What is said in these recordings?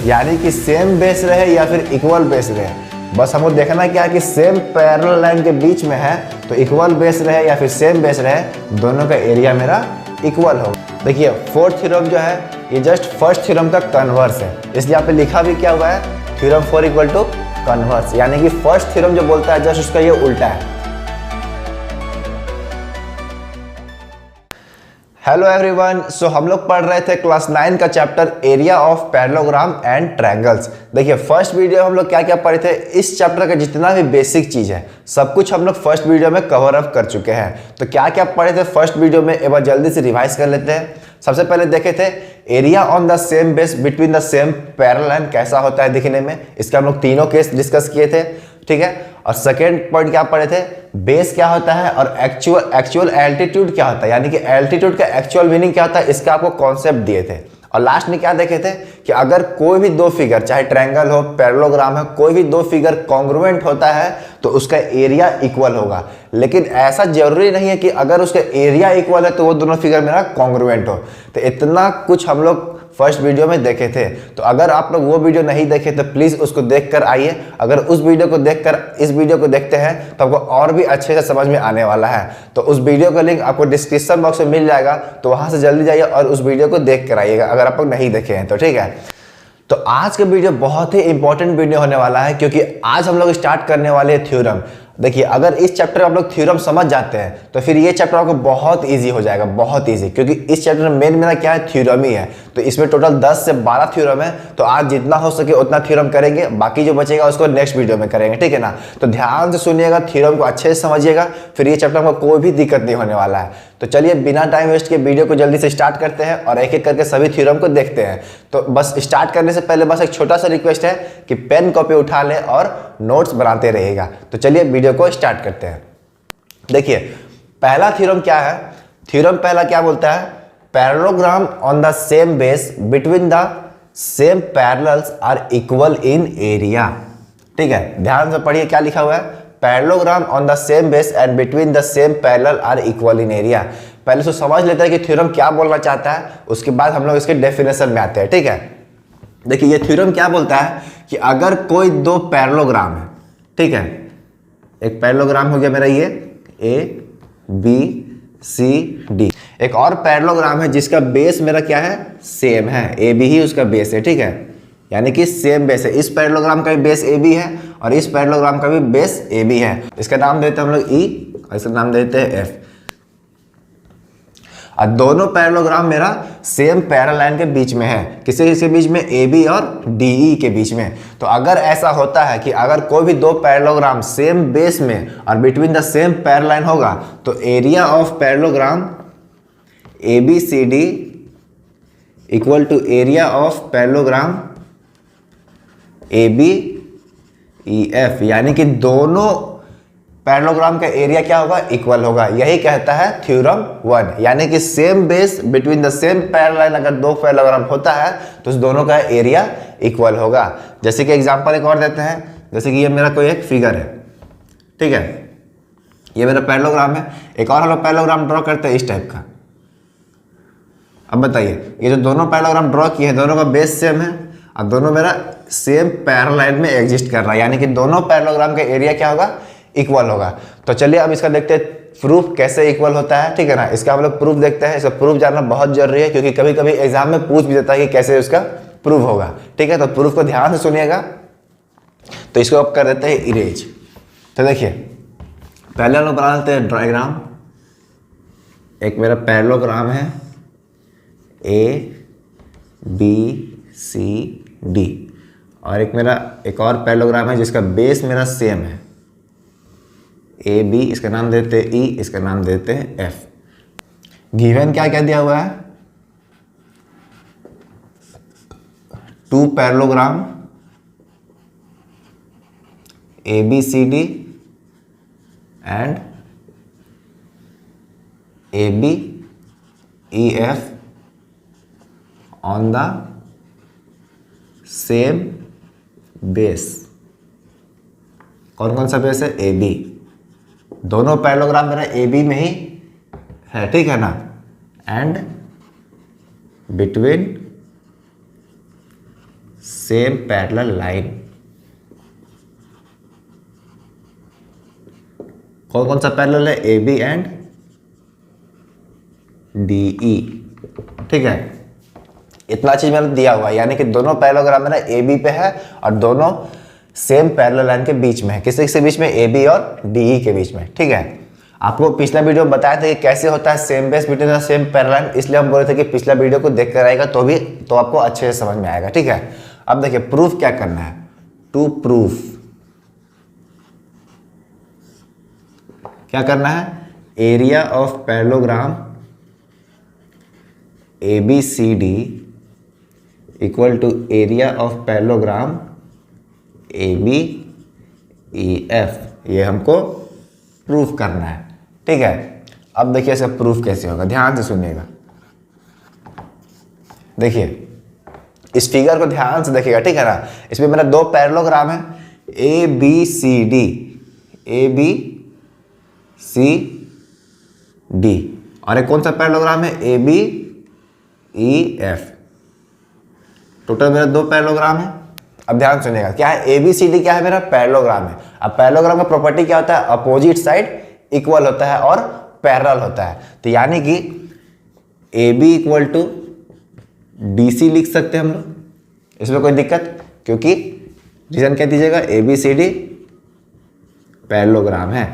यानी कि same base रहे या फिर इक्वल बेस रहे। बस हमको देखना क्या है कि सेम पैरेलल लाइन के बीच में है तो इक्वल बेस रहे या फिर सेम बेस रहे, दोनों का एरिया मेरा इक्वल हो। देखिए फोर्थ थ्योरम जो है ये जस्ट फर्स्ट थ्योरम का कन्वर्स है, इसलिए यहाँ पे लिखा भी क्या हुआ है, थ्योरम 4 इक्वल टू कन्वर्स, यानी कि फर्स्ट थ्योरम जो बोलता है जस्ट उसका ये उल्टा है। हेलो एवरीवन, सो हम लोग पढ़ रहे थे क्लास 9 का chapter area of parallelogram and triangles. देखिए फर्स्ट वीडियो हम लोग क्या क्या पढ़े थे, इस चैप्टर का जितना भी बेसिक चीज़ है सब कुछ हम लोग फर्स्ट वीडियो में कवर अप कर चुके हैं। तो क्या क्या पढ़े थे फर्स्ट वीडियो में, एक बार जल्दी से रिवाइज कर लेते हैं। सबसे पहले देखे थे area on the same base between the same parallel line कैसा होता है दिखने में, इसका हम लोग तीनों केस डिस्कस किए थे, ठीक है। और सेकेंड पॉइंट क्या पढ़े थे, बेस क्या होता है और एक्चुअल एल्टीट्यूड क्या होता है, यानी कि एल्टीट्यूड का एक्चुअल मीनिंग क्या होता है, इसका आपको कॉन्सेप्ट दिए थे। और लास्ट में क्या देखे थे कि अगर कोई भी दो फिगर, चाहे ट्रायंगल हो पैरेललोग्राम हो, कोई भी दो फिगर कॉन्ग्रुएंट होता है तो उसका एरिया इक्वल होगा। लेकिन ऐसा जरूरी नहीं है कि अगर उसका एरिया इक्वल है तो वो दोनों फिगर मेरा कॉन्ग्रुएंट हो। तो इतना कुछ हम लोग फर्स्ट वीडियो में देखे थे। तो अगर आप लोग वो वीडियो नहीं देखे तो प्लीज़ उसको देख कर आइए। अगर उस वीडियो को देखकर इस वीडियो को देखते हैं तो आपको और भी अच्छे से समझ में आने वाला है। तो उस वीडियो का लिंक आपको डिस्क्रिप्शन बॉक्स में मिल जाएगा, तो वहाँ से जल्दी जाइए और उस वीडियो को देख कर आइएगा अगर आप लोग नहीं देखे हैं तो, ठीक है। तो आज का वीडियो बहुत ही इंपॉर्टेंट वीडियो होने वाला है, क्योंकि आज हम लोग स्टार्ट करने वाले हैं थ्योरम। देखिए अगर इस चैप्टर में आप लोग थ्योरम समझ जाते हैं तो फिर ये चैप्टर आपको बहुत इजी हो जाएगा, बहुत इजी, क्योंकि इस चैप्टर में मेन मेरा क्या है, थ्योरम ही है। तो इसमें टोटल 10 से 12 थ्योरम है, तो आज जितना हो सके उतना थ्योरम करेंगे, बाकी जो बचेगा उसको नेक्स्ट वीडियो में करेंगे, ठीक है ना। तो ध्यान से सुनिएगा, थ्योरम को अच्छे से समझिएगा, फिर ये चैप्टर में कोई भी दिक्कत नहीं होने वाला है। तो चलिए बिना टाइम वेस्ट के वीडियो को जल्दी से स्टार्ट करते हैं और एक एक करके सभी थ्योरम को देखते हैं। तो बस स्टार्ट करने से पहले बस एक छोटा सा रिक्वेस्ट है कि पेन कॉपी उठा लें और नोट्स बनाते रहिएगा। तो चलिए वीडियो को स्टार्ट करते हैं। देखिए पहला थ्योरम क्या है, थ्योरम पहला क्या बोलता है, parallelogram on the same base between the same parallels are equal in area. ठीक है, ध्यान से पढ़िए क्या लिखा हुआ है, parallelogram on the same base and between the same parallel are equal in area. पहले तो समझ लेते हैं कि थ्योरम क्या बोलना चाहता है, उसके बाद हम लोग इसके डेफिनेशन में आते हैं, ठीक है। देखिए ये थ्योरम क्या बोलता है कि अगर कोई दो पैरेललोग्राम है, ठीक है, एक पैरेललोग्राम हो गया मेरा ये ए बी सी डी, एक और पैरेललोग्राम है जिसका बेस मेरा क्या है, सेम है, ए बी ही उसका बेस है, ठीक है, यानी कि सेम बेस है। इस पैरेललोग्राम का भी बेस ए बी है और इस पैरेललोग्राम का भी बेस ए बी है। इसका नाम देते हैं हम लोग ई और इसका नाम देते हैं एफ। और दोनों पैरेललोग्राम मेरा सेम पैरेलल लाइन के बीच में है, किसके बीच में, ए बी और डी ई के बीच में। तो अगर ऐसा होता है कि अगर कोई भी दो पैरेललोग्राम सेम बेस में और between the same parallel line होगा तो area of parallelogram A B C D equal to area of parallelogram A B E F, यानी कि दोनों पैरेललोग्राम का एरिया क्या होगा, इक्वल होगा। यही कहता है थ्योरम 1, यानी कि same base between the same parallel line अगर दो पैरेललोग्राम होता है तो उस दोनों का एरिया इक्वल होगा। जैसे कि एग्जांपल एक और देते हैं, जैसे कि ये मेरा कोई एक फिगर है, ठीक है, ये मेरा पैरेललोग्राम है, एक और हम लोग पैरेललोग्राम ड्रॉ करते हैं इस टाइप का। अब बताइए ये जो दोनों पैरेललोग्राम ड्रॉ किए हैं दोनों का बेस सेम है और दोनों मेरा सेम पैरेलल लाइन में एग्जिस्ट कर रहा है, यानी कि दोनों पैरेललोग्राम का एरिया क्या होगा, इक्वल होगा। तो चलिए अब इसका देखते हैं प्रूफ कैसे इक्वल होता है, ठीक है ना। इसका हम लोग प्रूफ देखते हैं, इसका प्रूफ जानना बहुत जरूरी है क्योंकि कभी कभी एग्जाम में पूछ भी देता है कि कैसे उसका प्रूफ होगा, ठीक है। तो प्रूफ को ध्यान से सुनिएगा। तो इसको अब कर देते हैं इरेज। तो देखिए पहले हम लोग बना लेते हैं डायग्राम। एक मेरा पैरेललोग्राम है ए बी सी डी और एक मेरा एक और पैरेललोग्राम है जिसका बेस मेरा सेम है, ए बी, इसका नाम देते हैं ई, इसका नाम देते हैं एफ। गिवन क्या क्या दिया हुआ है, two parallelogram A B C D and A B E F on the same base. कौन कौन सा बेस है, ए बी, दोनों पैरेललोग्राम मेरा ए बी में ही है, ठीक है ना। And between same parallel line. कौन कौन सा पैरेलल है? A B and D E. ठीक है, इतना चीज मैंने दिया हुआ है, यानी कि दोनों पैरेललोग्राम मेरा ए बी पे है और दोनों सेम पैरेलल लाइन के बीच में है। किसके बीच में? ए बी और डी ई के बीच में। ठीक है, आपको पिछला वीडियो में बताया था कि कैसे होता है same base between the same parallel line, इसलिए हम बोले थे कि पिछला वीडियो को देख कर आएगा तो आपको अच्छे से समझ में आएगा। ठीक है, अब देखिए प्रूफ क्या करना है। टू प्रूफ क्या करना है? Area of parallelogram A B C D equal to area of parallelogram A B E F, ये हमको प्रूफ करना है। ठीक है, अब देखिए इसका प्रूफ कैसे होगा, ध्यान से सुनिएगा। देखिए इस फिगर को ध्यान से देखिएगा। ठीक है ना, इसमें मेरा दो पैरेललोग्राम है A B C D, A B C D, और एक कौन सा पैरेललोग्राम है? A B E F. Total मेरा दो पैरेललोग्राम है। अब ध्यान सुनिएगा, क्या है? ए बी सी डी क्या है? मेरा पैरेललोग्राम है। अब पैरेललोग्राम का प्रॉपर्टी क्या होता है? अपोजिट साइड इक्वल होता है और पैरेलल होता है। तो यानी कि A B equal to D C लिख सकते हैं हम लोग, इसमें कोई दिक्कत? क्योंकि रीजन क्या दीजिएगा? A B C D parallelogram है।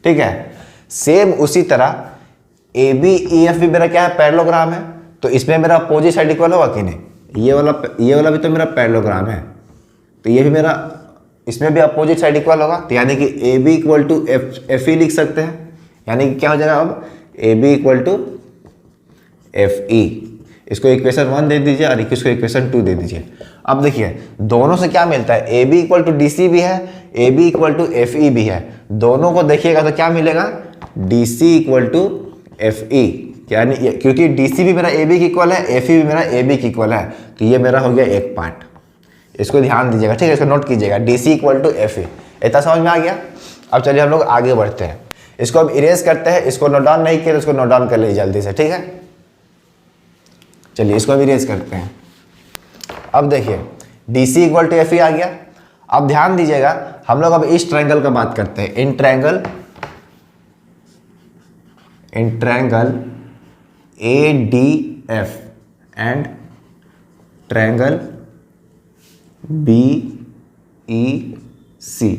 ठीक है, सेम उसी तरह ए बी ई एफ भी मेरा क्या है? पैरेललोग्राम है। तो इसमें मेरा अपोजिट साइड इक्वल होगा कि नहीं? ये वाला भी तो मेरा पैरेललोग्राम है, तो ये भी मेरा, इसमें भी अपोजिट साइड इक्वल होगा। तो यानी कि A B equal to F E लिख सकते हैं। यानी कि क्या हो जाएगा अब? A B equal to F E. इसको इक्वेशन 1 दे दीजिए और इसको इक्वेशन 2 दे दीजिए। अब देखिए दोनों से क्या मिलता है? A B equal to D C भी है, A B equal to F E भी है। दोनों को देखिएगा तो क्या मिलेगा? D C equal to F E. यानी क्योंकि डी सी भी मेरा ए बी की इक्वल है, एफ ई भी मेरा ए बी की इक्वल है, तो ये मेरा हो गया एक पार्ट। इसको ध्यान दीजिएगा। ठीक है, इसको नोट कीजिएगा, D C equal to F E. इतना समझ में आ गया? अब चलिए हम लोग आगे बढ़ते हैं। इसको अब इरेज करते हैं। इसको नोट डाउन नहीं किया तो इसको नोट डाउन कर लीजिए जल्दी से। ठीक है, चलिए इसको अब इरेज करते हैं। अब देखिए D C equal to F E आ गया। अब ध्यान दीजिएगा, हम लोग अब इस ट्रायंगल का बात करते हैं। In triangle A D F and triangle B E C.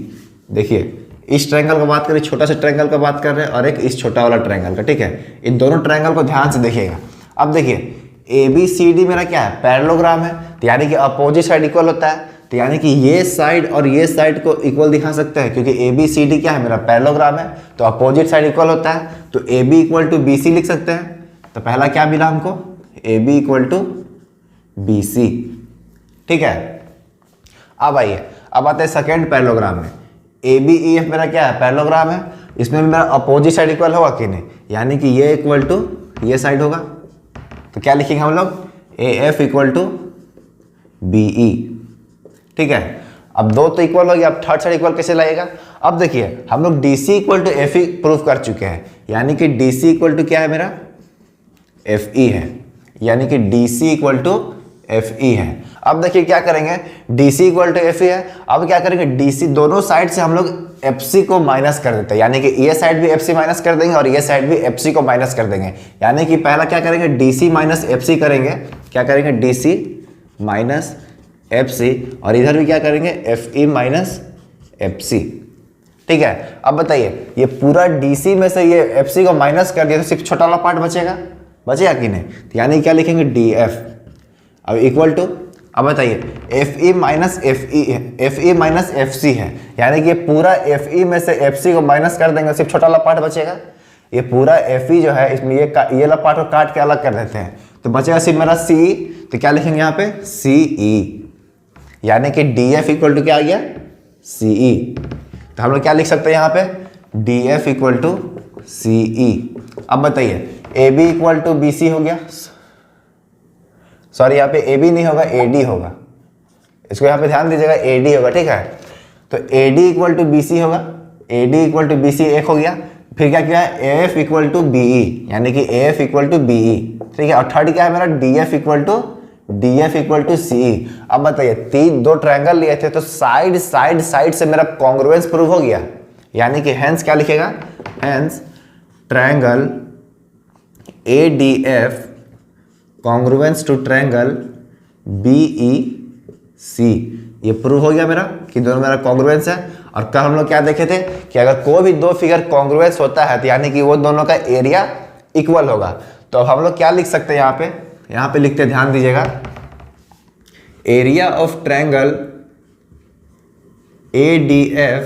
देखिए इस ट्रायंगल का बात करें, छोटा सा ट्रायंगल का बात कर रहे हैं और एक इस छोटा वाला ट्रायंगल का। ठीक है, इन दोनों ट्रायंगल को ध्यान से देखिएगा। अब देखिए ए बी सी डी मेरा क्या है? पैरेललोग्राम है, तो यानी कि अपोजिट साइड इक्वल होता है। तो यानी कि ये साइड और ये साइड को इक्वल दिखा सकते हैं, क्योंकि ए बी सी डी क्या है? मेरा पैरेललोग्राम है, तो अपोजिट साइड इक्वल होता है। तो A B equal to B C लिख सकते हैं। तो पहला क्या मिला हमको? A B equal to B C. ठीक है, अब आइए, अब आते हैं सेकेंड पैरेललोग्राम में। ए बी ई एफ मेरा क्या है? पैरेललोग्राम है। इसमें मेरा अपोजिट साइड इक्वल होगा कि नहीं? यानी कि ये इक्वल टू ये साइड होगा। तो क्या लिखेंगे हम लोग? A F equal to B E. ठीक है, अब दो तो इक्वल हो गया, अब थर्ड साइड इक्वल कैसे लगेगा? अब देखिए हम लोग D C equal to F E proof कर चुके हैं, यानी कि डी सी इक्वल टू क्या है? मेरा एफ ई है, यानी कि D C equal to F E है। अब देखिए क्या करेंगे? D C equal to F E है। अब क्या करेंगे? डी सी दोनों साइड से हम लोग एफ सी को माइनस कर देते हैं, यानी कि ये साइड भी एफ सी माइनस कर देंगे और ये साइड भी एफ सी को माइनस कर देंगे। यानी कि पहला क्या करेंगे? D C minus F C करेंगे। क्या करेंगे? D C minus F C, और इधर भी क्या करेंगे? F E minus F C. ठीक है, अब बताइए ये पूरा डी सी में से ये एफ सी को माइनस कर दिया तो सिर्फ छोटा वाला पार्ट बचेगा कि नहीं? तो यानी क्या लिखेंगे? D F. अब इक्वल टू, अब बताइए F E minus F C है, यानी कि ये पूरा एफ ई में से एफ सी को माइनस कर देंगे, सिर्फ छोटा वाला पार्ट बचेगा। ये पूरा एफ ई जो है इसमें ये वाला पार्ट को काट के अलग कर देते हैं, तो बचेगा सिर्फ मेरा सी। तो क्या लिखेंगे यहाँ पे? सी ई, यानी कि डी एफ इक्वल टू क्या आ गया? सी ई। तो हम लोग क्या लिख सकते हैं यहाँ पे? D F equal to C E. अब बताइए A B equal to B C हो गया, सॉरी यहाँ पे ए बी नहीं होगा, ए डी होगा। इसको यहाँ पे ध्यान दीजिएगा, ए डी होगा। ठीक है, तो A D equal to B C होगा, A D equal to B C एक हो गया। फिर क्या किया है? A F equal to B E, यानी कि A F equal to B E. ठीक है, और थर्ड क्या है मेरा? D F equal to DF equal to CE। अब बताइए दो ट्रायंगल लिए थे तो साइड साइड साइड से मेरा कॉन्ग्रुएंस प्रूव हो गया, यानी कि हेंस क्या लिखेगा, hence triangle ADF congruence to triangle BEC। ये प्रूव हो गया मेरा कि दोनों मेरा कॉन्ग्रुएंस है। और कल हम लोग क्या देखे थे कि अगर कोई भी दो फिगर कॉन्ग्रुएंस होता है तो यानी कि वो दोनों का एरिया इक्वल होगा। तो अब हम लोग क्या लिख सकते हैं यहाँ पे लिखते हैं, ध्यान दीजिएगा, area of triangle ADF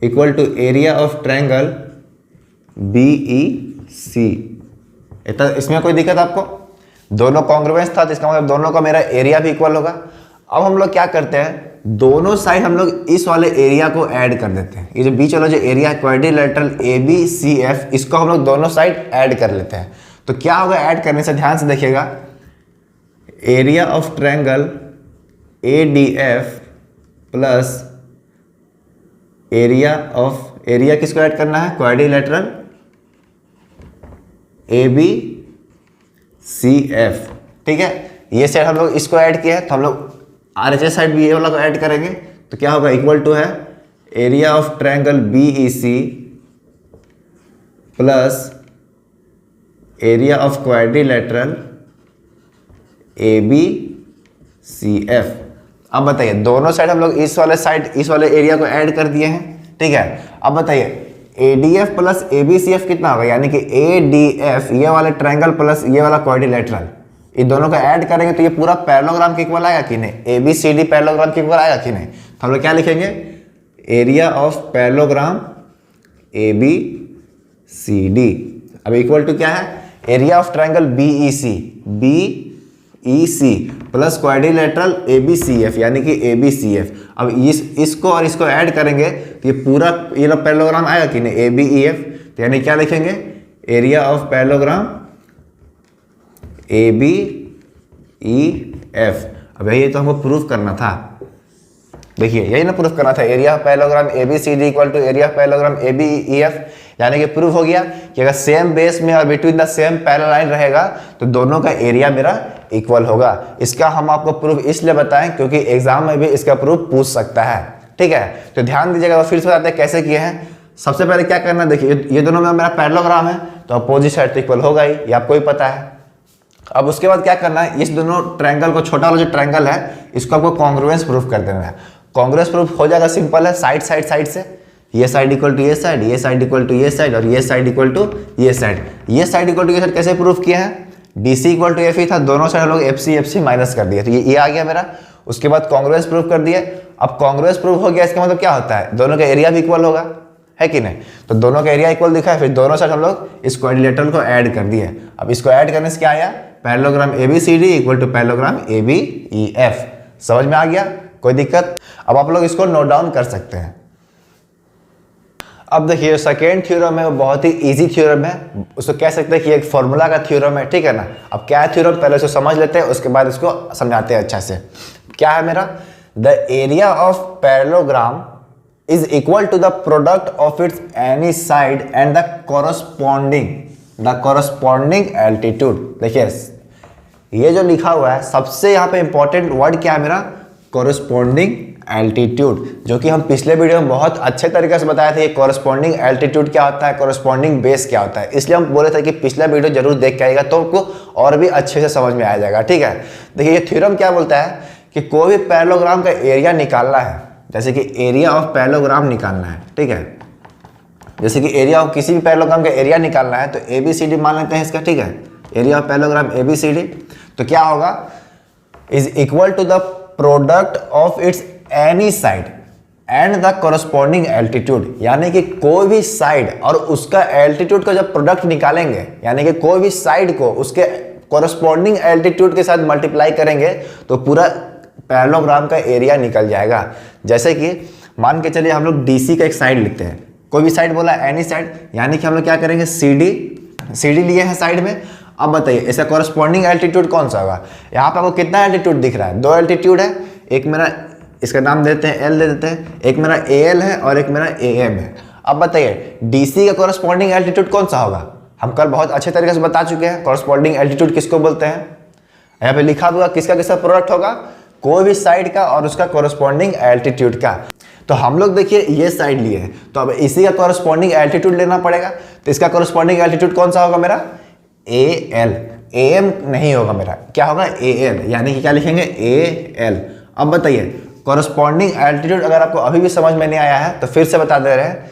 equal to area of triangle BEC। इसमें कोई दिक्कत आपको? दोनों कॉन्ग्रुएंस था तो इसका मतलब दोनों का मेरा एरिया भी इक्वल होगा। अब हम लोग क्या करते हैं, दोनों साइड हम लोग इस वाले एरिया को ऐड कर देते हैं। ये जो बीच वाला जो एरिया है क्वाड्रिलेटरल ABCF, इसको हम लोग दोनों साइड ऐड कर लेते हैं। तो क्या होगा ऐड करने से, ध्यान से देखिएगा, area of triangle ADF plus area किसको ऐड करना है, क्वाड्रिलेटरल ABCF। ठीक है, ये साइड हम लोग इसको ऐड किया है तो हम लोग RHS साइड भी ये वाला को ऐड करेंगे तो क्या होगा, इक्वल टू है area of triangle BEC plus area of quadrilateral ABCF। अब बताइए दोनों साइड हम लोग इस वाले एरिया को ऐड कर दिए हैं। ठीक है, अब बताइए ADF प्लस ABCF कितना होगा, यानी कि ADF ये वाला ट्रायंगल प्लस ये वाला क्वाड्रिलेटरल, ये दोनों को ऐड करेंगे तो ये पूरा पैरेललोग्राम के इक्वल आएगा कि नहीं, ABCD पैरेललोग्राम के इक्वल आएगा कि नहीं। तो हम लोग क्या लिखेंगे, एरिया ऑफ पैरेललोग्राम ABCD। अब इक्वल टू क्या है, area of triangle BEC plus quadrilateral ABCF यानी कि ABCF। अब इसको और इसको ऐड करेंगे तो ये पूरा ये पैरेललोग्राम आएगा कि नहीं, ABEF। तो यानी क्या लिखेंगे, एरिया ऑफ पैरेललोग्राम ABEF। अब यही तो हमको प्रूफ करना था, देखिए यही ना प्रूफ करना था, area of parallelogram ABCD equal to area of parallelogram ABEF। यानी कि प्रूफ हो गया कि अगर सेम बेस में और between the same parallel line रहेगा तो दोनों का एरिया मेरा इक्वल होगा। इसका हम आपको प्रूफ इसलिए बताएं क्योंकि एग्जाम में भी इसका प्रूफ पूछ सकता है। ठीक है, तो ध्यान दीजिएगा, फिर से बताते हैं कैसे किए हैं। सबसे पहले क्या करना, देखिए ये दोनों में मेरा पैरेललोग्राम है तो अपोजिट साइड तो इक्वल होगा ही, ये आपको ही पता है। अब उसके बाद क्या करना है, इस दोनों ट्रायंगल को, छोटा वाला जो ट्रायंगल है इसको आपको कॉन्ग्रुएंस प्रूफ कर देना है। कॉन्ग्रुएंस प्रूफ हो जाएगा, सिंपल है, साइड से ये साइड इक्वल टू ये साइड, ये साइड इक्वल टू ये साइड और ये साइड इक्वल टू ये साइड। ये साइड इक्वल टू ये साइड कैसे प्रूफ किया है, DC इक्वल टू FE था, दोनों साइड हम लोग FC माइनस कर दिया तो ये आ गया मेरा। उसके बाद कॉन्ग्रुएंस प्रूफ कर दिया। अब कॉन्ग्रुएंस प्रूफ हो गया, इसका मतलब क्या होता है, दोनों का एरिया भी इक्वल होगा, है कि नहीं। तो दोनों का एरिया इक्वल दिखा है, फिर दोनों साइड हम लोग इस क्वाड्रिलेटरल को ऐड कर दिए। अब इसको ऐड करने से क्या आया, parallelogram ABCD equal to parallelogram ABEF। समझ में आ गया, कोई दिक्कत? अब आप लोग इसको नोट डाउन कर सकते हैं। अब देखिए सेकेंड थ्योरम है वो बहुत ही इजी थ्योरम है, उसको कह सकते हैं कि एक फॉर्मूला का थ्योरम है। ठीक है ना, अब क्या है थ्योरम, पहले उसको समझ लेते हैं, उसके बाद इसको समझाते हैं अच्छा से। क्या है मेरा, the area of parallelogram is equal to the product of its any side and the corresponding altitude. देखिए ये जो लिखा हुआ है, सबसे यहाँ पे इंपॉर्टेंट वर्ड क्या है मेरा, कॉरस्पॉन्डिंग एल्टीट्यूड, जो कि हम पिछले वीडियो में बहुत अच्छे तरीके से बताए थे। कॉरस्पॉन्डिंग एल्टीट्यूड क्या होता है, कॉरस्पॉन्डिंग बेस क्या होता है, इसलिए हम बोले थे कि पिछला वीडियो जरूर देख के आएगा तो आपको और भी अच्छे से समझ में आ जाएगा। ठीक है, देखिए ये थ्योरम क्या बोलता है कि कोई भी पैरेललोग्राम का एरिया निकालना है, जैसे कि एरिया ऑफ पैरेललोग्राम निकालना है। ठीक है, जैसे कि एरिया ऑफ किसी भी पैरेललोग्राम का एरिया निकालना है तो ABCD मान लेते हैं इसका। ठीक है, एरिया ऑफ पैरेललोग्राम ABCD तो क्या होगा, is equal to the product of its any side and the corresponding altitude. यानी कि कोई भी साइड और उसका एल्टीट्यूड का जब प्रोडक्ट निकालेंगे, यानी कि कोई भी साइड को उसके कॉरस्पॉन्डिंग एल्टीट्यूड के साथ मल्टीप्लाई करेंगे तो पूरा पैरेललोग्राम का एरिया निकल जाएगा। जैसे कि मान के चलिए हम लोग DC का एक साइड लिखते हैं, कोई भी साइड बोला एनी साइड, यानी कि हम लोग क्या करेंगे, CD लिए हैं साइड में। अब बताइए इसका कॉरस्पॉन्डिंग एल्टीट्यूड कौन सा होगा, यहाँ पे आपको कितना एल्टीट्यूड दिख रहा है, दो एल्टीट्यूड है, एक मेरा इसका नाम देते हैं L दे देते हैं, एक मेरा AL है और एक मेरा AM है। अब बताइए DC का कॉरस्पॉन्डिंग एल्टीट्यूड कौन सा होगा, हम कल बहुत अच्छे तरीके से बता चुके हैं कॉरस्पॉन्डिंग एल्टीट्यूड किसको बोलते हैं। यहाँ पे लिखा हुआ किसका किसका प्रोडक्ट होगा, कोई भी साइड का और उसका कोरस्पॉन्डिंग एल्टीट्यूड का। तो हम लोग देखिए ये साइड लिए हैं, तो अब इसी का कोरस्पॉन्डिंग एल्टीट्यूड लेना पड़ेगा। तो इसका कोरस्पॉन्डिंग एल्टीट्यूड कौन सा होगा मेरा, ए एल, ए एम नहीं होगा मेरा, क्या होगा ए एल, यानी कि क्या लिखेंगे ए एल। अब बताइए कोरस्पॉन्डिंग एल्टीट्यूड अगर आपको अभी भी समझ में नहीं आया है तो फिर से बता दे रहे हैं।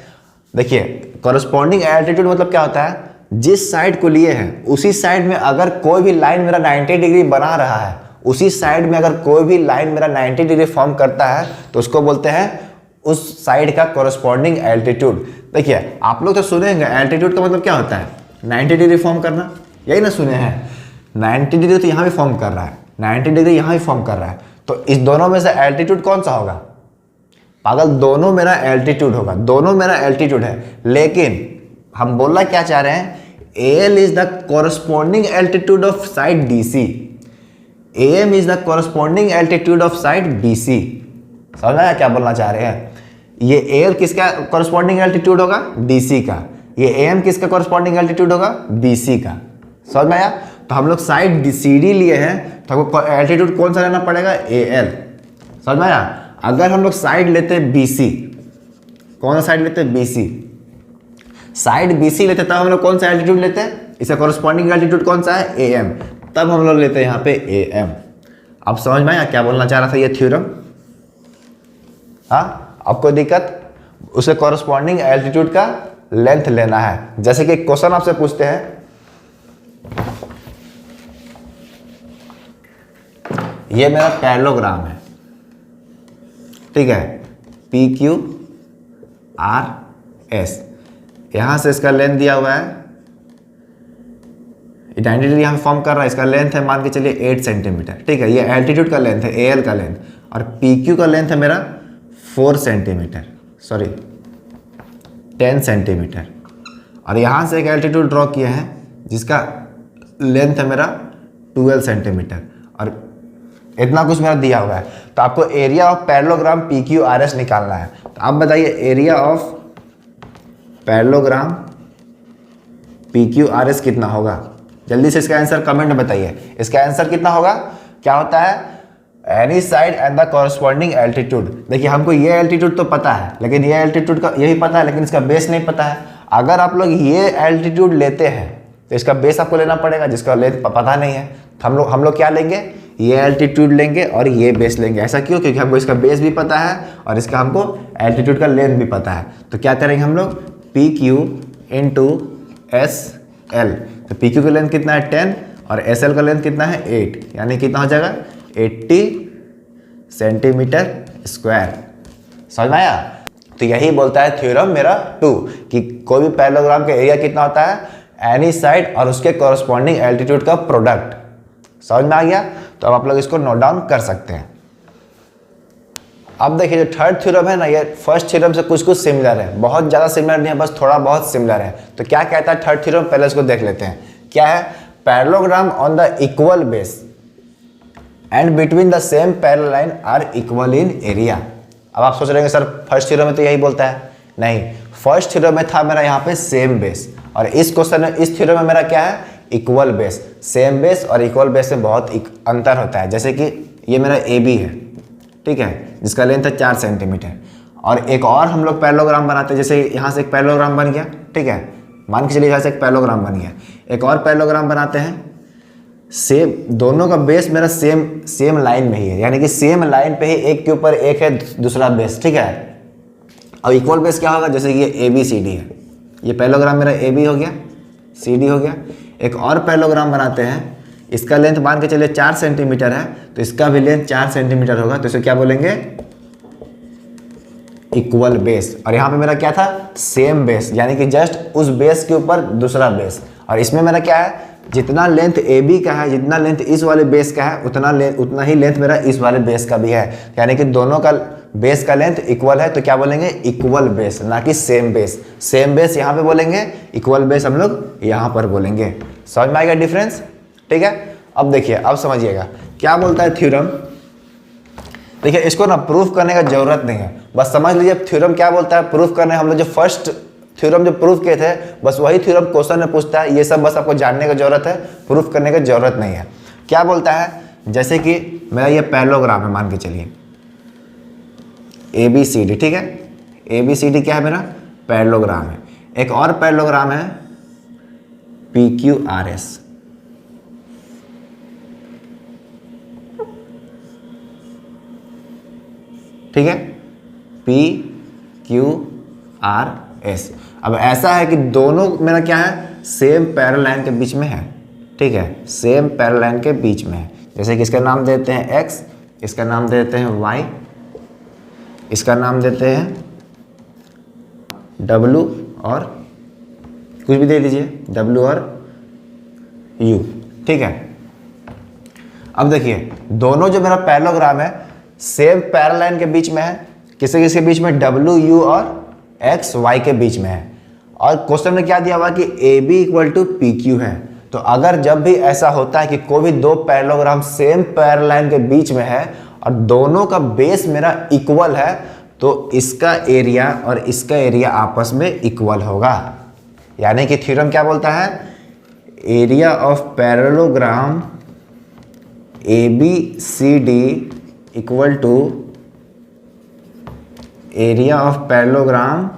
देखिए कोरस्पॉन्डिंग एल्टीट्यूड मतलब क्या होता है, जिस साइड को लिए हैं उसी साइड में अगर कोई भी लाइन मेरा 90 डिग्री बना रहा है, उसी साइड में अगर कोई भी लाइन मेरा 90 डिग्री फॉर्म करता है तो उसको बोलते हैं उस साइड का कोरस्पॉन्डिंग एल्टीट्यूड। देखिए आप लोग तो सुनेंगे एल्टीट्यूड का मतलब क्या होता है, 90 डिग्री फॉर्म करना, यही ना सुने हैं। 90 डिग्री तो यहाँ भी फॉर्म कर रहा है, 90 डिग्री यहाँ भी फॉर्म कर रहा है, तो इस दोनों में से एल्टीट्यूड कौन सा होगा, पागल दोनों मेरा एल्टीट्यूड होगा, दोनों मेरा एल्टीट्यूड है। लेकिन हम बोलना क्या चाह रहे हैं, AL is the corresponding altitude of side DC, AM is the corresponding altitude of side BC। समझ में आया क्या बोलना चाह रहे हैं, ये AL किसका कोरस्पॉन्डिंग एल्टीट्यूड होगा, DC का, ये AM किसका कोरस्पॉन्डिंग एल्टीट्यूड होगा, BC का। समझ में आया। तो हम लोग साइड CD लिए हैं तो हमको एल्टीट्यूड कौन सा लेना पड़ेगा, AL। समझ में आया। अगर हम लोग साइड लेते हैं BC, कौन सा साइड लेते हैं, BC, साइड BC लेते तब हम लोग कौन सा एल्टीट्यूड लेते हैं, इसका कोरस्पॉन्डिंग एल्टीट्यूड कौन सा है, AM, तब हम लोग लेते हैं यहाँ पे AM। अब समझ में आया क्या बोलना चाह रहा था ये थ्योरम। हाँ, अब कोई दिक्कत, उसे कोरस्पॉन्डिंग एल्टीट्यूड का लेंथ लेना है। जैसे कि क्वेश्चन आपसे पूछते हैं, ये मेरा पैरेललोग्राम है, ठीक है, PQRS, यहां से इसका लेंथ दिया हुआ है, 90 डिग्री यहाँ फॉर्म कर रहा है, इसका लेंथ है मान के चलिए 8 सेंटीमीटर, ठीक है, ये एल्टीट्यूड का लेंथ है, AL का लेंथ, और PQ का लेंथ है मेरा 4 सेंटीमीटर, सॉरी 10 सेंटीमीटर, और यहाँ से एक एल्टीट्यूड ड्रॉ किया है जिसका लेंथ है मेरा 12 सेंटीमीटर, और इतना कुछ मेरा दिया हुआ है। तो आपको एरिया ऑफ पैरेललोग्राम PQRS निकालना है। तो आप बताइए एरिया ऑफ पैरेललोग्राम PQRS कितना होगा, जल्दी से इसका आंसर कमेंट में बताइए। इसका आंसर कितना होगा, क्या होता है, any side and the corresponding altitude. देखिए हमको ये एल्टीट्यूड तो पता है, लेकिन ये एल्टीट्यूड का यही पता है, लेकिन इसका बेस नहीं पता है। अगर आप लोग ये एल्टीट्यूड लेते हैं तो इसका बेस आपको लेना पड़ेगा, जिसका लेंथ पता नहीं है। तो हम लोग क्या लेंगे, ये एल्टीट्यूड लेंगे और ये बेस लेंगे। ऐसा क्यों, क्योंकि हमको इसका बेस भी पता है और इसका हमको एल्टीट्यूड का लेंथ भी पता है। तो क्या करेंगे हम लोग, PQ इंटू SL, तो PQ का लेंथ कितना है 10 और SL का लेंथ कितना है 8, यानी कितना हो जाएगा 80 सेंटीमीटर स्क्वायर। समझ में आया। तो यही बोलता है थ्योरम मेरा 2 कि कोई भी पैरेललोग्राम का एरिया कितना होता है, एनी साइड और उसके कॉरस्पॉन्डिंग एल्टीट्यूड का प्रोडक्ट। समझ में आ गया। तो अब आप लोग इसको नोट डाउन कर सकते हैं। अब देखिए जो थर्ड थ्योरम है ना, ये फर्स्ट थ्योरम से कुछ कुछ सिमिलर है, बहुत ज़्यादा सिमिलर नहीं है, बस थोड़ा बहुत सिमिलर है। तो क्या कहता है थर्ड थ्योरम, पहले इसको देख लेते हैं। क्या है, parallelogram on the equal base and between the same parallel line are equal in area. अब आप सोच रहे हैं सर फर्स्ट थ्योरम में तो यही बोलता है, नहीं, फर्स्ट थ्योरम में था मेरा यहाँ पे सेम बेस, और इस क्वेश्चन में इस थ्योरम में मेरा क्या है, इक्वल बेस। सेम बेस और इक्वल बेस में बहुत अंतर होता है। जैसे कि ये मेरा AB है, ठीक है, जिसका लेंथ है 4 सेंटीमीटर, और एक और हम लोग पैरेललोग्राम बनाते हैं। जैसे यहाँ से एक पैरेललोग्राम बन गया, ठीक है, मान के चलिए यहाँ से एक पैरेललोग्राम बन गया, एक और पैरेललोग्राम बनाते हैं। सेम, दोनों का बेस मेरा सेम लाइन में ही है, यानी कि सेम लाइन पे ही एक के ऊपर एक है दूसरा बेस, ठीक है। अब इक्वल बेस क्या होगा, जैसे कि ये ABCD है, ये पैरेललोग्राम मेरा AB हो गया, CD हो गया। एक और पैरेललोग्राम बनाते हैं, इसका लेंथ मान के चलिए 4 सेंटीमीटर है, तो इसका भी लेंथ 4 सेंटीमीटर होगा, तो इसे क्या बोलेंगे, इक्वल बेस। और यहाँ पे मेरा क्या था, सेम बेस, यानी कि जस्ट उस बेस के ऊपर दूसरा बेस। और इसमें मेरा क्या है, जितना लेंथ AB का है, जितना लेंथ इस वाले बेस का है, उतना ही लेंथ मेरा इस वाले बेस का भी है, यानी कि दोनों का बेस का लेंथ इक्वल है। तो क्या बोलेंगे, इक्वल बेस, ना कि सेम बेस। सेम बेस यहाँ पे बोलेंगे, इक्वल बेस हम लोग यहाँ पर बोलेंगे। समझ में आएगा डिफरेंस, ठीक है। अब देखिए, अब समझिएगा क्या बोलता है थ्योरम। देखिए इसको ना प्रूफ करने का जरूरत नहीं है, बस समझ लीजिए थ्योरम क्या बोलता है। प्रूफ करने हम लोग जो फर्स्ट थ्योरम जो प्रूफ किए थे, बस वही थ्योरम क्वेश्चन में पूछता है। ये सब बस आपको जानने की जरूरत है, प्रूफ करने की जरूरत नहीं है। क्या बोलता है, जैसे कि मेरा ये पैरेललोग्राम है, मान के चलिए ABCD, ठीक है। ABCD क्या है, मेरा पैरेललोग्राम है। एक और पैरेललोग्राम है PQRS, ठीक है, PQRS। अब ऐसा है कि दोनों मेरा क्या है, सेम पैरेलल लाइन के बीच में है, ठीक है, सेम पैरेलल लाइन के बीच में है। जैसे कि इसका नाम देते हैं X, इसका नाम देते हैं Y, इसका नाम देते हैं W और कुछ भी दे दीजिए, W और U, ठीक है। अब देखिए दोनों जो मेरा पैरेललोग्राम है सेम पैरेलल लाइन के बीच में है, किसके किसके बीच में, W, U और X, Y के बीच में है। और क्वेश्चन में क्या दिया हुआ कि AB इक्वल टू PQ है। तो अगर जब भी ऐसा होता है कि कोई भी दो पैरेललोग्राम सेम पैरेलल लाइन के बीच में है और दोनों का बेस मेरा इक्वल है, तो इसका एरिया और इसका एरिया आपस में इक्वल होगा। यानी कि थ्योरम क्या बोलता है, area of parallelogram ABCD equal to area of parallelogram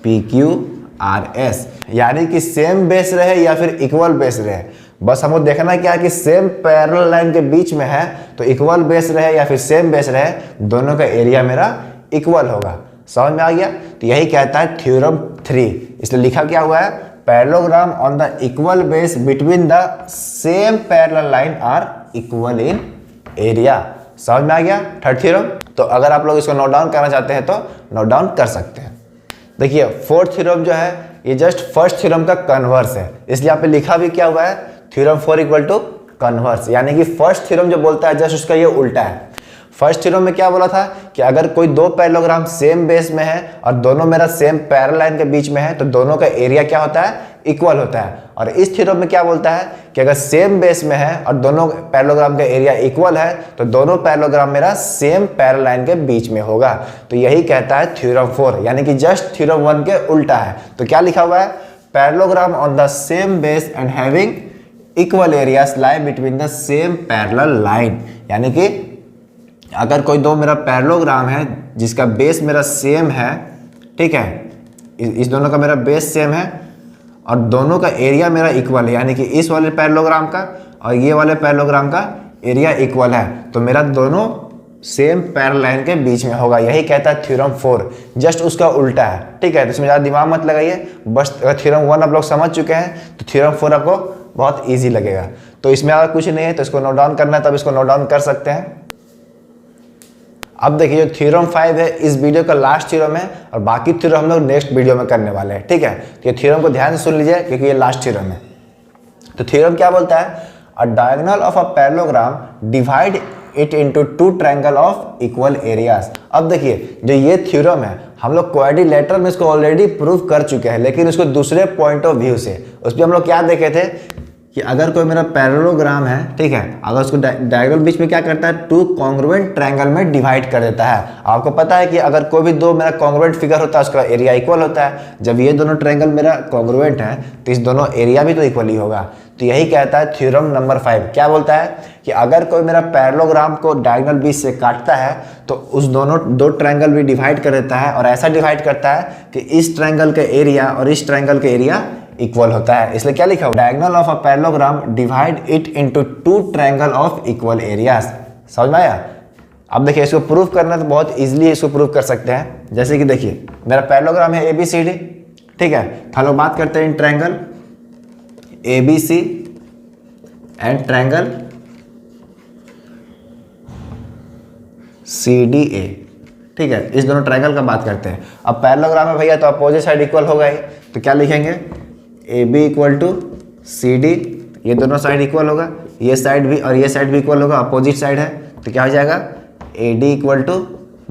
PQRS। यानी कि सेम बेस रहे या फिर इक्वल बेस रहे, बस हमको देखना क्या है कि सेम पैरेलल लाइन के बीच में है तो इक्वल बेस रहे या फिर सेम बेस रहे, दोनों का एरिया मेरा इक्वल होगा। समझ में आ गया। तो यही कहता है थ्योरम 3। इसलिए लिखा क्या हुआ है, parallelogram on the equal base between the same parallel line are equal in area. समझ में आ गया थर्ड थ्योरम। तो अगर आप लोग इसको नोट डाउन करना चाहते हैं तो नोट डाउन कर सकते हैं। देखिए फोर्थ थ्योरम जो है ये जस्ट फर्स्ट थ्योरम का कन्वर्स है, इसलिए यहाँ पे लिखा भी क्या हुआ है, थ्योरम 4 इक्वल टू कन्वर्स। यानी कि फर्स्ट थ्योरम जो बोलता है जस्ट उसका ये उल्टा है। फर्स्ट थ्योरम में क्या बोला था कि अगर कोई दो पैरेललोग्राम सेम बेस में है और दोनों मेरा सेम पैरेलल लाइन के बीच में है तो दोनों का एरिया क्या होता है, इक्वल होता है। और इस थ्योरम में क्या बोलता है कि अगर सेम बेस में है और दोनों पैरेललोग्राम का एरिया इक्वल है तो दोनों पैरेललोग्राम मेरा सेम पैरेलल लाइन के बीच में होगा। तो यही कहता है थ्योरम 4, यानी कि जस्ट थ्योरम 1 के उल्टा है। तो क्या लिखा हुआ है, parallelogram on the same base and having equal areas lie between the same parallel line. यानी कि अगर कोई दो मेरा पैरेललोग्राम है जिसका बेस मेरा सेम है, ठीक है, इस दोनों का मेरा बेस सेम है और दोनों का एरिया मेरा इक्वल है, यानी कि इस वाले पैरेललोग्राम का और ये वाले पैरेललोग्राम का एरिया इक्वल है, तो मेरा दोनों सेम पैरेलल लाइन के बीच में होगा। यही कहता है थ्योरम 4, जस्ट उसका उल्टा है, ठीक है। तो इसमें ज़्यादा दिमाग मत लगाइए, बस अगर थ्योरम 1 आप लोग समझ चुके हैं तो थ्योरम 4 आपको बहुत ईजी लगेगा। तो इसमें अगर कुछ नहीं है तो इसको नोट डाउन करना है तब इसको नोट डाउन कर सकते हैं। अब देखिए जो थ्योरम 5 है इस वीडियो का लास्ट थ्योरम है और बाकी थ्योरम हम लोग नेक्स्ट वीडियो में करने वाले हैं, ठीक है। तो ये थ्योरम को ध्यान से सुन लीजिए क्योंकि ये लास्ट थ्योरम है। तो थ्योरम क्या बोलता है, अ diagonal of a parallelogram divide it into two triangle of equal areas. अब देखिए जो ये थ्योरम है हम लोग क्वाड्रिलेटरल में इसको ऑलरेडी प्रूव कर चुके हैं, लेकिन उसको दूसरे पॉइंट ऑफ व्यू से। उस पर हम लोग क्या देखे थे कि अगर कोई मेरा पैरेललोग्राम है, ठीक है, अगर उसको डायगोनल बीच में क्या करता है, टू कॉन्ग्रुएंट ट्रायंगल में डिवाइड कर देता है। आपको पता है कि अगर कोई भी दो मेरा कॉन्ग्रुएंट फिगर होता है उसका एरिया इक्वल होता है। जब ये दोनों ट्रायंगल मेरा कॉन्ग्रुएंट है तो इस दोनों एरिया भी तो इक्वल ही होगा। तो यही कहता है थ्योरम नंबर 5। क्या बोलता है कि अगर कोई मेरा पैरेललोग्राम को डायगोनल बीच से काटता है तो उस दोनों दो ट्रायंगल भी डिवाइड कर देता है और ऐसा डिवाइड करता है कि इस ट्रायंगल का एरिया और इस ट्रायंगल का एरिया इक्वल होता है। इसलिए क्या लिखा हुआ, diagonal of a parallelogram divide it into two triangle of equal areas. समझ में आया। अब देखिए इसको प्रूव करना तो बहुत इजीली इसको प्रूव कर सकते हैं। जैसे कि देखिए मेरा पैरेललोग्राम है ABCD, ठीक है, तो हम लोग बात करते हैं in triangle ABC and triangle CDA, ठीक है, इस दोनों ट्रायंगल का बात करते हैं। अब पैरेललोग्राम है भैया तो अपोजिट साइड इक्वल होगा ही, तो क्या लिखेंगे, AB इक्वल टू CD, ये दोनों साइड इक्वल होगा, ये साइड भी और ये साइड भी इक्वल होगा, अपोजिट साइड है, तो क्या हो जाएगा AD इक्वल टू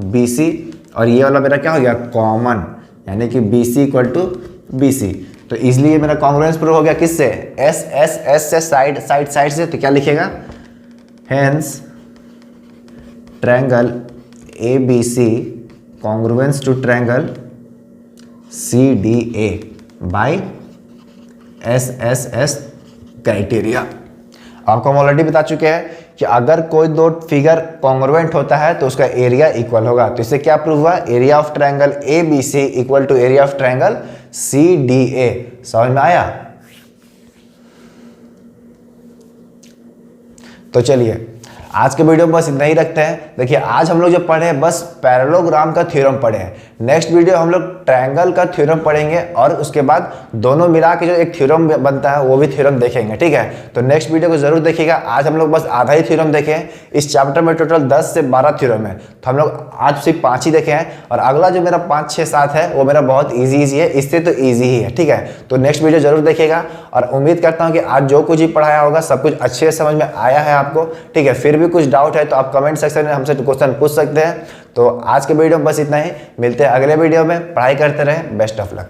BC और ये वाला मेरा क्या हो गया कॉमन, यानी कि BC इक्वल टू BC। तो इसलिए ये मेरा कॉन्ग्रुएंस प्रूव हो गया किससे, S से साइड से। तो क्या लिखेगा, hence triangle ABC congruence to triangle CDA by SSS criteria. आपको हम ऑलरेडी बता चुके हैं कि अगर कोई दो फिगर कॉन्ग्रुएंट होता है तो उसका एरिया इक्वल होगा। तो इससे क्या प्रूव हुआ, area of triangle A B C equal to area of triangle C D A. समझ में आया? तो चलिए आज के वीडियो में बस इतना ही रखते हैं। देखिए आज हम लोग जो पढ़े हैं बस पैरेललोग्राम का थ्योरम पढ़े हैं। नेक्स्ट वीडियो हम लोग ट्रायंगल का थ्योरम पढ़ेंगे और उसके बाद दोनों मिला के जो एक थ्योरम बनता है वो भी थ्योरम देखेंगे, ठीक है। तो नेक्स्ट वीडियो को जरूर देखिएगा। आज हम लोग बस आधा ही थ्योरम देखे हैं। इस चैप्टर में टोटल 10 से 12 थ्योरम है, तो हम लोग आज सिर्फ 5 ही देखे हैं और अगला जो मेरा 5, 6, 7 है वो मेरा बहुत ईजी है, इससे तो ईजी ही है, ठीक है। तो नेक्स्ट वीडियो जरूर देखिएगा और उम्मीद करता हूँ कि आज जो कुछ ही पढ़ाया होगा सब कुछ अच्छे से समझ में आया है आपको, ठीक है। फिर भी कुछ डाउट है तो आप कमेंट सेक्शन में हमसे क्वेश्चन पूछ सकते हैं। तो आज के वीडियो में बस इतना ही, मिलते हैं अगले वीडियो में। पढ़ाई करते रहें, बेस्ट ऑफ लक।